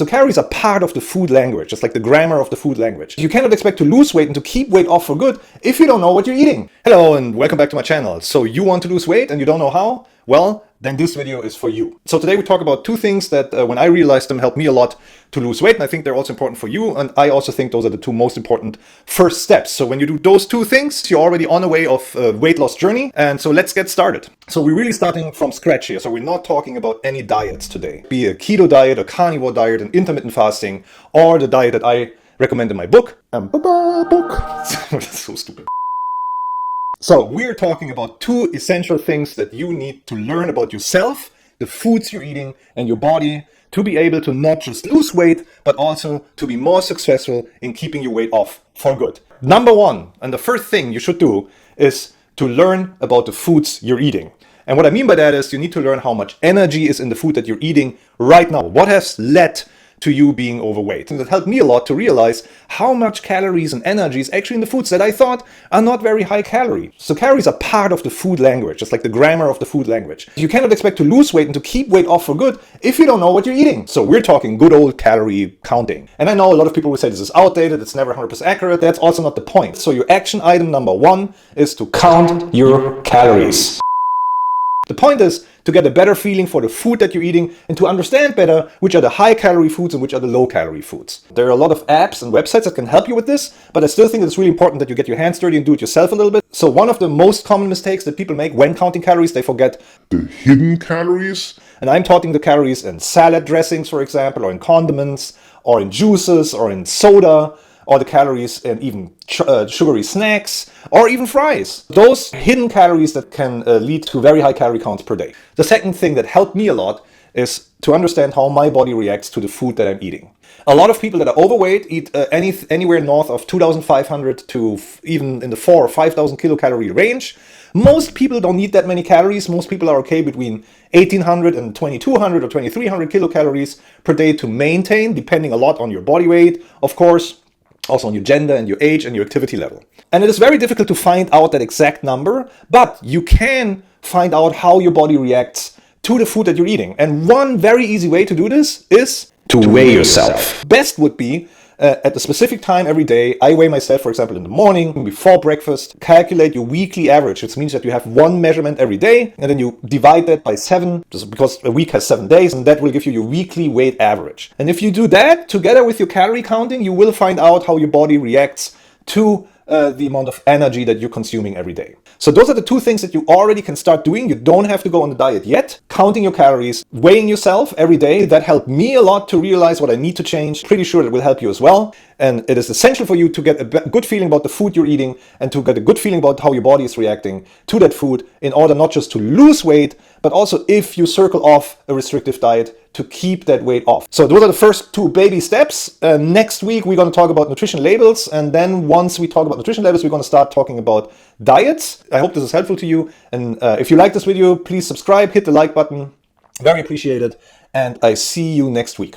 So calories are part of the food language, just like the grammar of the food language. You cannot expect to lose weight and to keep weight off for good if you don't know what you're eating. Hello and welcome back to my channel. So you want to lose weight and you don't know how? Well, then this video is for you. So today we talk about two things that when I realized them helped me a lot to lose weight, and I think they're also important for you, and I also think those are the two most important first steps. So when you do those two things, you're already on a way of a weight loss journey, and so let's get started. So we're really starting from scratch here, so we're not talking about any diets today. Be a keto diet, a carnivore diet, an intermittent fasting, or the diet that I recommend in my book. That's so stupid. So we're talking about two essential things that you need to learn about yourself, the foods you're eating, and your body to be able to not just lose weight, but also to be more successful in keeping your weight off for good. Number one, and the first thing you should do is to learn about the foods you're eating. And what I mean by that is you need to learn how much energy is in the food that you're eating right now. What has led to you being overweight? And that helped me a lot to realize how much calories and energy is actually in the foods that I thought are not very high calorie. So calories are part of the food language, just like the grammar of the food language. You cannot expect to lose weight and to keep weight off for good if you don't know what you're eating. So we're talking good old calorie counting. And I know a lot of people will say this is outdated, it's never 100% accurate. That's also not the point. So your action item number one is to count your calories. The point is to get a better feeling for the food that you're eating and to understand better which are the high calorie foods and which are the low calorie foods. There are a lot of apps and websites that can help you with this, but I still think it's really important that you get your hands dirty and do it yourself a little bit. So one of the most common mistakes that people make when counting calories, they forget the hidden calories. And I'm talking the calories in salad dressings, for example, or in condiments, or in juices, or in soda, or the calories in even sugary snacks, or even fries. Those hidden calories that can lead to very high calorie counts per day. The second thing that helped me a lot is to understand how my body reacts to the food that I'm eating. A lot of people that are overweight eat anywhere north of 2,500 to even in the 4,000 or 5,000 kilocalorie range. Most people don't need that many calories. Most people are okay between 1,800 and 2,200 or 2,300 kilocalories per day to maintain, depending a lot on your body weight, of course, also on your gender and your age and your activity level. And it is very difficult to find out that exact number, but you can find out how your body reacts to the food that you're eating. And one very easy way to do this is to weigh yourself. Best would be at a specific time every day. I weigh myself, for example, in the morning, before breakfast. Calculate your weekly average, which means that you have one measurement every day, and then you divide that by 7, just because a week has 7 days, and that will give you your weekly weight average. And if you do that together with your calorie counting, you will find out how your body reacts to the amount of energy that you're consuming every day. So those are the two things that you already can start doing. You don't have to go on the diet yet. Counting your calories, weighing yourself every day, that helped me a lot to realize what I need to change. Pretty sure it will help you as well. And it is essential for you to get a good feeling about the food you're eating and to get a good feeling about how your body is reacting to that food in order not just to lose weight, but also if you circle off a restrictive diet to keep that weight off. So those are the first two baby steps. Next week, we're going to talk about nutrition labels. And then once we talk about nutrition labels, we're going to start talking about diets. I hope this is helpful to you. And if you like this video, please subscribe, hit the like button. Very appreciated. And I see you next week.